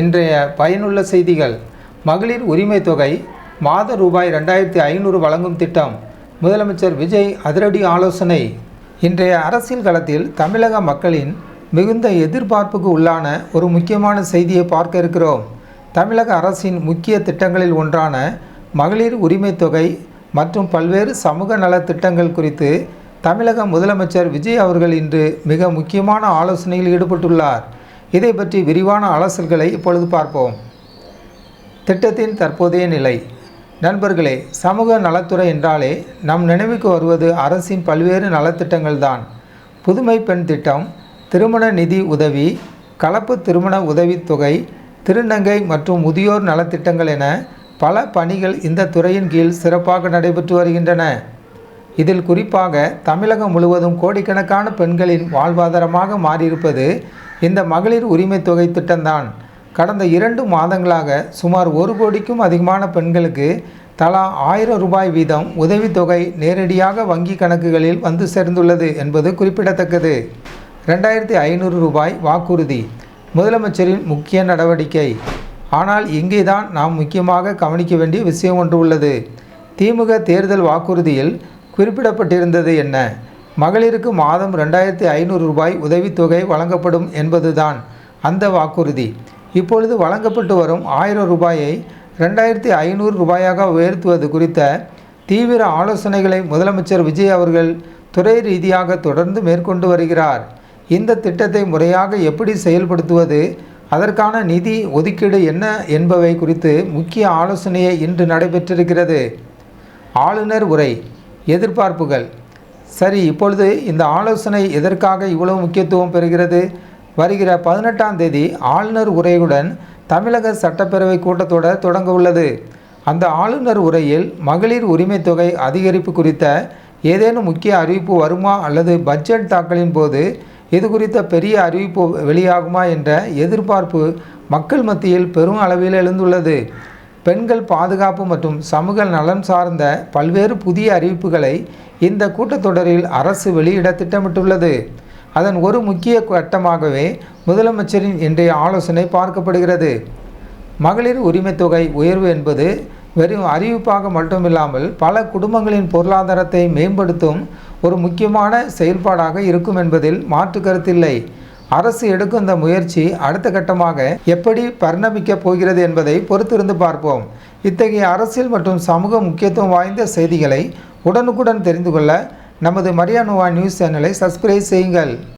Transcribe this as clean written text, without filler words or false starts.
இன்றைய பயனுள்ள செய்திகள். மகளிர் உரிமை தொகை மாத ரூபாய் 2500 வழங்கும் திட்டம். முதலமைச்சர் விஜய் அதிரடி ஆலோசனை. இன்றைய அரசியல் களத்தில் தமிழக மக்களின் மிகுந்த எதிர்பார்ப்புக்கு உள்ளான ஒரு முக்கியமான செய்தியை பார்க்க இருக்கிறோம். தமிழக அரசின் முக்கிய திட்டங்களில் ஒன்றான மகளிர் உரிமை தொகை மற்றும் பல்வேறு சமூக நல திட்டங்கள் குறித்து தமிழக முதலமைச்சர் விஜய் அவர்கள் இன்று மிக முக்கியமான ஆலோசனையில் ஈடுபட்டுள்ளார். இதை பற்றி விரிவான அலசல்களை இப்பொழுது பார்ப்போம். திட்டத்தின் தற்போதைய நிலை. நண்பர்களே, சமூக நலத்துறை என்றாலே நம் நினைவுக்கு வருவது அரசின் பல்வேறு நலத்திட்டங்கள் தான். புதுமை பெண் திட்டம், திருமண நிதி உதவி, கலப்பு திருமண உதவித்தொகை, திருநங்கை மற்றும் முதியோர் நலத்திட்டங்கள் என பல பணிகள் இந்த துறையின் கீழ் சிறப்பாக நடைபெற்று வருகின்றன. இதில் குறிப்பாக தமிழகம் முழுவதும் கோடிக்கணக்கான பெண்களின் வாழ்வாதாரமாக மாறியிருப்பது இந்த மகளிர் உரிமை தொகை திட்டம்தான். கடந்த 2 மாதங்களாக சுமார் 1 கோடிக்கும் அதிகமான பெண்களுக்கு தலா 1000 ரூபாய் வீதம் உதவித்தொகை நேரடியாக வங்கி கணக்குகளில் வந்து சேர்ந்துள்ளது என்பது குறிப்பிடத்தக்கது. 2500 ரூபாய் வாக்குறுதி முதலமைச்சரின் முக்கிய நடவடிக்கை. ஆனால் இங்கேதான் நாம் முக்கியமாக கவனிக்க வேண்டிய விஷயம் ஒன்று உள்ளது. திமுக தேர்தல் வாக்குறுதியில் குறிப்பிடப்பட்டிருந்தது என்ன? மகளிருக்கு மாதம் 2500 ரூபாய் உதவித்தொகை வழங்கப்படும் என்பதுதான் அந்த வாக்குறுதி. இப்பொழுது வழங்கப்பட்டு வரும் 1000 ரூபாயை 2500 ரூபாயாக உயர்த்துவது குறித்த தீவிர ஆலோசனைகளை முதலமைச்சர் விஜய் அவர்கள் துறை ரீதியாக தொடர்ந்து மேற்கொண்டு வருகிறார். இந்த திட்டத்தை முறையாக எப்படி செயல்படுத்துவது, அதற்கான நிதி ஒதுக்கீடு என்ன என்பவை குறித்து முக்கிய ஆலோசனையை இன்று நடைபெற்றிருக்கிறது. ஆளுநர் உரை, எதிர்பார்ப்புகள். சரி, இப்பொழுது இந்த ஆலோசனை எதற்காக இவ்வளவு முக்கியத்துவம் பெறுகிறது? வருகிற 18ஆம் தேதி ஆளுநர் உரையுடன் தமிழக சட்டப்பேரவை கூட்டத்தொடர் தொடங்க உள்ளது. அந்த ஆளுநர் உரையில் மகளிர் உரிமை தொகை அதிகரிப்பு குறித்த ஏதேனும் முக்கிய அறிவிப்பு வருமா அல்லது பட்ஜெட் தாக்கலின் போது இது குறித்த பெரிய அறிவிப்பு வெளியாகுமா என்ற எதிர்பார்ப்பு மக்கள் மத்தியில் பெரும் அளவில் எழுந்துள்ளது. பெண்கள் பாதுகாப்பு மற்றும் சமூக நலன் சார்ந்த பல்வேறு புதிய அறிவிப்புகளை இந்த கூட்டத்தொடரில் அரசு வெளியிட திட்டமிட்டுள்ளது. அதன் ஒரு முக்கிய கட்டமாகவே முதலமைச்சரின் இன்றைய ஆலோசனை பார்க்கப்படுகிறது. மகளிர் உரிமை தொகை உயர்வு என்பது வெறும் அறிவிப்பாக மட்டுமில்லாமல் பல குடும்பங்களின் பொருளாதாரத்தை மேம்படுத்தும் ஒரு முக்கியமான செயல்பாடாக இருக்கும் என்பதில் மாற்று கருத்தில்லை. அரசு எடுக்கும் இந்த முயற்சி அடுத்த கட்டமாக எப்படி பரிணமிக்கப் போகிறது என்பதை பொறுத்திருந்து பார்ப்போம். இத்தகைய அரசியல் மற்றும் சமூக முக்கியத்துவம் வாய்ந்த செய்திகளை உடனுக்குடன் தெரிந்து கொள்ள நமது மரியா நோவா நியூஸ் சேனலை சப்ஸ்கிரைப் செய்யுங்கள்.